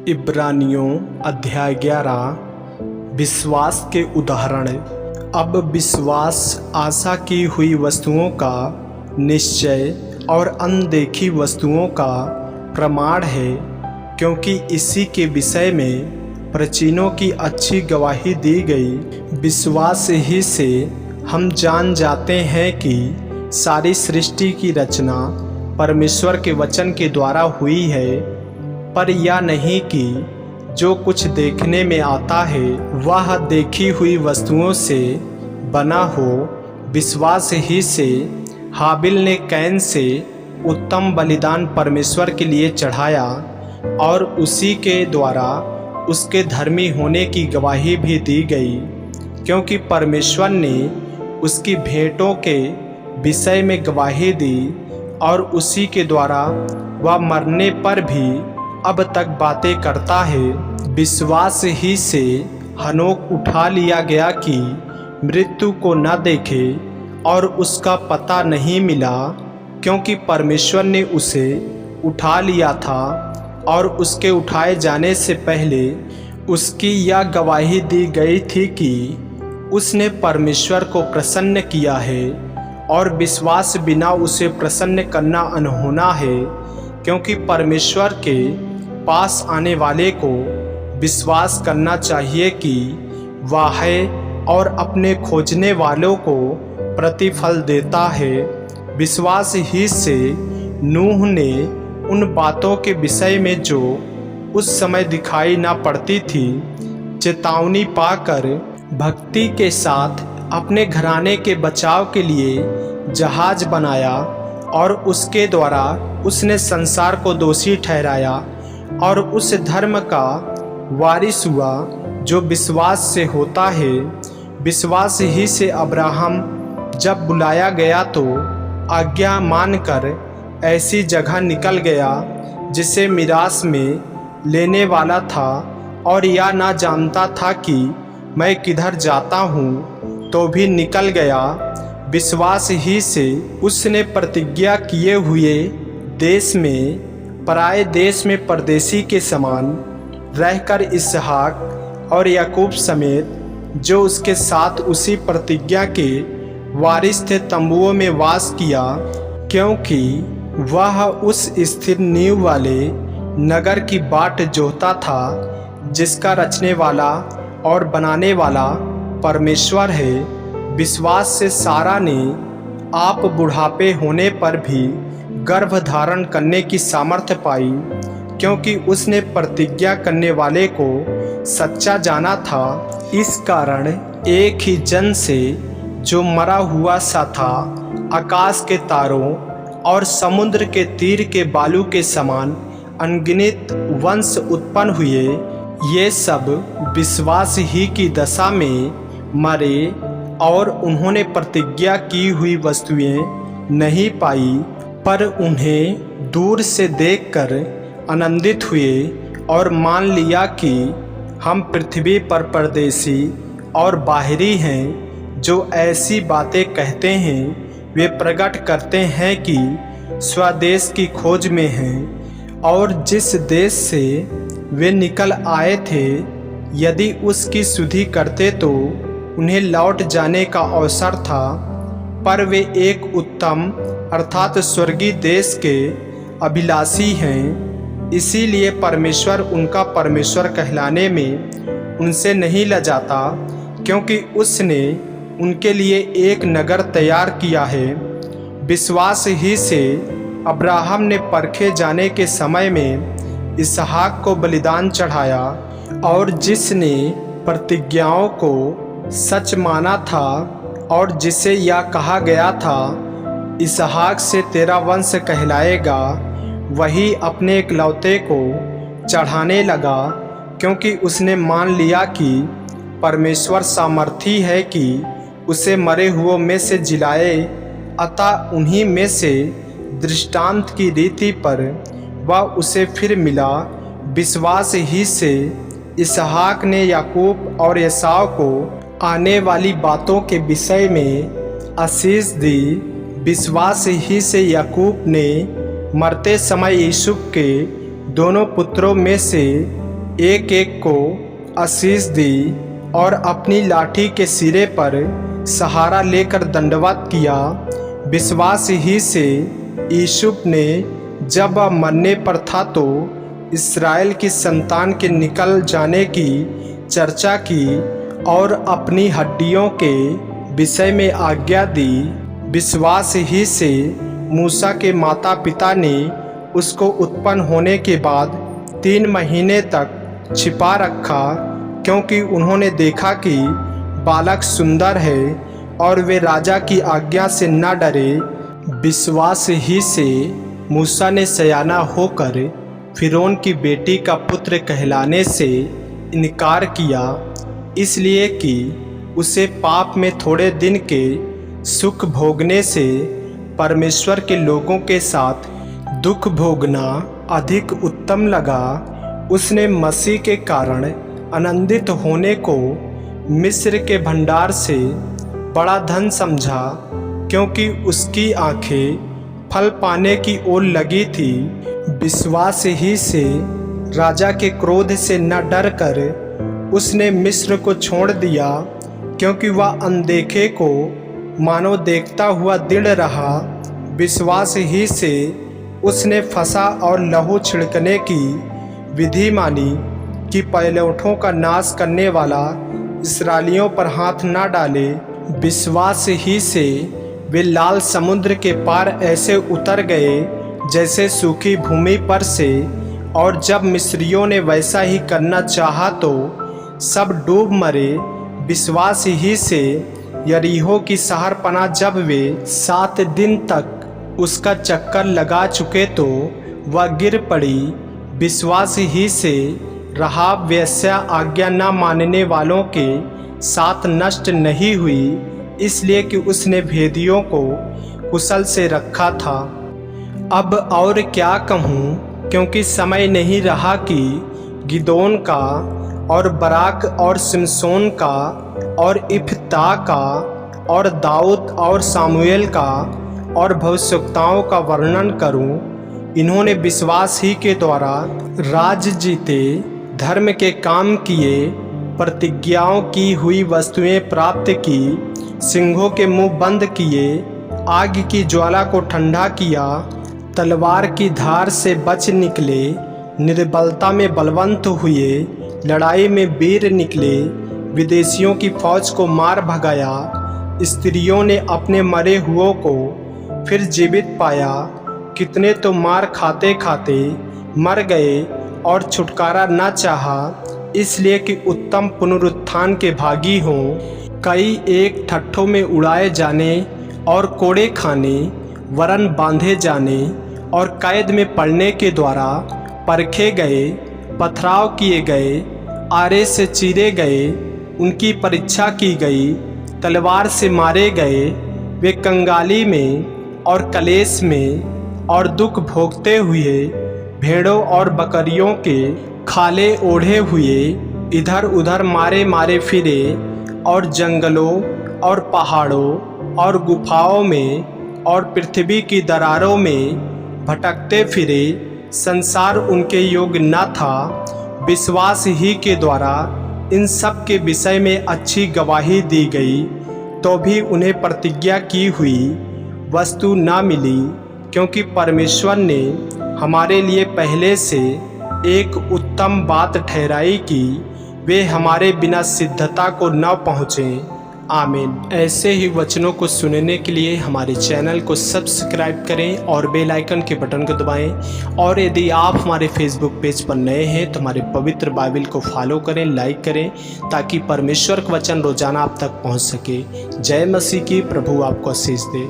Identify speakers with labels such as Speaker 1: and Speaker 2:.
Speaker 1: इब्रानियों अध्याय 11 विश्वास के उदाहरण। अब विश्वास आशा की हुई वस्तुओं का निश्चय और अनदेखी वस्तुओं का प्रमाण है, क्योंकि इसी के विषय में प्राचीनों की अच्छी गवाही दी गई। विश्वास ही से हम जान जाते हैं कि सारी सृष्टि की रचना परमेश्वर के वचन के द्वारा हुई है, पर यह नहीं कि जो कुछ देखने में आता है वह देखी हुई वस्तुओं से बना हो। विश्वास ही से हाबिल ने कैन से उत्तम बलिदान परमेश्वर के लिए चढ़ाया और उसी के द्वारा उसके धर्मी होने की गवाही भी दी गई, क्योंकि परमेश्वर ने उसकी भेंटों के विषय में गवाही दी और उसी के द्वारा वह मरने पर भी अब तक बातें करता है। विश्वास ही से हनोक उठा लिया गया कि मृत्यु को न देखे और उसका पता नहीं मिला, क्योंकि परमेश्वर ने उसे उठा लिया था और उसके उठाए जाने से पहले उसकी यह गवाही दी गई थी कि उसने परमेश्वर को प्रसन्न किया है, और विश्वास बिना उसे प्रसन्न करना अनहोना है, क्योंकि परमेश्वर के पास आने वाले को विश्वास करना चाहिए कि वह है और अपने खोजने वालों को प्रतिफल देता है। विश्वास ही से नूह ने उन बातों के विषय में जो उस समय दिखाई न पड़ती थी चेतावनी पाकर भक्ति के साथ अपने घराने के बचाव के लिए जहाज बनाया, और उसके द्वारा उसने संसार को दोषी ठहराया और उस धर्म का वारिस हुआ जो विश्वास से होता है। विश्वास ही से अब्राहम जब बुलाया गया तो आज्ञा मानकर ऐसी जगह निकल गया जिसे मिरास में लेने वाला था, और यह ना जानता था कि मैं किधर जाता हूँ, तो भी निकल गया। विश्वास ही से उसने प्रतिज्ञा किए हुए देश में पराए देश में परदेशी के समान रहकर इसहाक और याकूब समेत जो उसके साथ उसी प्रतिज्ञा के वारिस थे तंबुओं में वास किया, क्योंकि वह उस स्थिर नींव वाले नगर की बाट जोहता था जिसका रचने वाला और बनाने वाला परमेश्वर है। विश्वास से सारा ने आप बुढ़ापे होने पर भी गर्भ धारण करने की सामर्थ्य पाई, क्योंकि उसने प्रतिज्ञा करने वाले को सच्चा जाना था। इस कारण एक ही जन से जो मरा हुआ सा था आकाश के तारों और समुद्र के तीर के बालू के समान अनगिनत वंश उत्पन्न हुए। ये सब विश्वास ही की दशा में मरे, और उन्होंने प्रतिज्ञा की हुई वस्तुएं नहीं पाई, पर उन्हें दूर से देखकर आनंदित हुए और मान लिया कि हम पृथ्वी पर परदेशी और बाहरी हैं। जो ऐसी बातें कहते हैं वे प्रकट करते हैं कि स्वदेश की खोज में हैं, और जिस देश से वे निकल आए थे यदि उसकी सुधि करते तो उन्हें लौट जाने का अवसर था, पर वे एक उत्तम अर्थात स्वर्गीय देश के अभिलाषी हैं। इसीलिए परमेश्वर उनका परमेश्वर कहलाने में उनसे नहीं लजाता, क्योंकि उसने उनके लिए एक नगर तैयार किया है। विश्वास ही से अब्राहम ने परखे जाने के समय में इसहाक को बलिदान चढ़ाया, और जिसने प्रतिज्ञाओं को सच माना था और जिसे यह कहा गया था इसहाक से तेरा वंश कहलाएगा, वही अपने इकलौते को चढ़ाने लगा, क्योंकि उसने मान लिया कि परमेश्वर सामर्थी है कि उसे मरे हुओं में से जिलाए। अतः उन्हीं में से दृष्टांत की रीति पर वह उसे फिर मिला। विश्वास ही से इसहाक ने याकूब और एसाव को आने वाली बातों के विषय में आशीष दी। विश्वास ही से याकूब ने मरते समय यूसुफ के दोनों पुत्रों में से एक एक को आशीष दी और अपनी लाठी के सिरे पर सहारा लेकर दंडवत किया। विश्वास ही से यूसुफ ने जब वह मरने पर था तो इस्राएल की संतान के निकल जाने की चर्चा की और अपनी हड्डियों के विषय में आज्ञा दी। विश्वास ही से मूसा के माता पिता ने उसको उत्पन्न होने के बाद 3 महीने तक छिपा रखा, क्योंकि उन्होंने देखा कि बालक सुंदर है और वे राजा की आज्ञा से न डरे। विश्वास ही से मूसा ने सयाना होकर फिरौन की बेटी का पुत्र कहलाने से इनकार किया, इसलिए कि उसे पाप में थोड़े दिन के सुख भोगने से परमेश्वर के लोगों के साथ दुख भोगना अधिक उत्तम लगा। उसने मसीह के कारण आनंदित होने को मिस्र के भंडार से बड़ा धन समझा, क्योंकि उसकी आंखें फल पाने की ओर लगी थी। विश्वास ही से राजा के क्रोध से न डर कर उसने मिस्र को छोड़ दिया, क्योंकि वह अनदेखे को मानो देखता हुआ दृढ़ रहा। विश्वास ही से उसने फसा और लहू छिड़कने की विधि मानी कि पहिलौठों का नाश करने वाला इस्राएलियों पर हाथ न डाले। विश्वास ही से वे लाल समुद्र के पार ऐसे उतर गए जैसे सूखी भूमि पर से, और जब मिस्रियों ने वैसा ही करना चाहा तो सब डूब मरे। विश्वास ही से यरीहो की शहरपनाह जब वे 7 दिन तक उसका चक्कर लगा चुके तो वह गिर पड़ी। विश्वास ही से राहाब वेश्या आज्ञा न मानने वालों के साथ नष्ट नहीं हुई, इसलिए कि उसने भेदियों को कुशल से रखा था। अब और क्या कहूँ, क्योंकि समय नहीं रहा कि गिदोन का और बराक और सिमसोन का और इफ्ता का और दाऊद और सामुएल का और भविष्यवक्ताओं का वर्णन करूं। इन्होंने विश्वास ही के द्वारा राज जीते, धर्म के काम किए, प्रतिज्ञाओं की हुई वस्तुएं प्राप्त की, सिंहों के मुंह बंद किए, आग की ज्वाला को ठंडा किया, तलवार की धार से बच निकले, निर्बलता में बलवंत हुए, लड़ाई में वीर निकले, विदेशियों की फौज को मार भगाया, स्त्रियों ने अपने मरे हुओं को फिर जीवित पाया। कितने तो मार खाते खाते मर गए और छुटकारा न चाहा, इसलिए कि उत्तम पुनरुत्थान के भागी हों। कई एक ठट्ठों में उड़ाए जाने और कोड़े खाने, वरन बांधे जाने और कैद में पड़ने के द्वारा परखे गए, पथराव किए गए, आरे से चीरे गए, उनकी परीक्षा की गई, तलवार से मारे गए। वे कंगाली में और कलेश में और दुख भोगते हुए, भेड़ों और बकरियों के खाले ओढ़े हुए इधर उधर मारे मारे फिरे, और जंगलों और पहाड़ों और गुफाओं में और पृथ्वी की दरारों में भटकते फिरे। संसार उनके योग्य न था। विश्वास ही के द्वारा इन सब के विषय में अच्छी गवाही दी गई, तो भी उन्हें प्रतिज्ञा की हुई वस्तु न मिली, क्योंकि परमेश्वर ने हमारे लिए पहले से एक उत्तम बात ठहराई कि वे हमारे बिना सिद्धता को न पहुँचें। आमीन। ऐसे ही वचनों को सुनने के लिए हमारे चैनल को सब्सक्राइब करें और बेल आइकन के बटन को दबाएं। और यदि आप हमारे फेसबुक पेज पर नए हैं तो हमारे पवित्र बाइबल को फॉलो करें, लाइक करें, ताकि परमेश्वर का वचन रोजाना आप तक पहुंच सके। जय मसीह की। प्रभु आपको आशीष दे।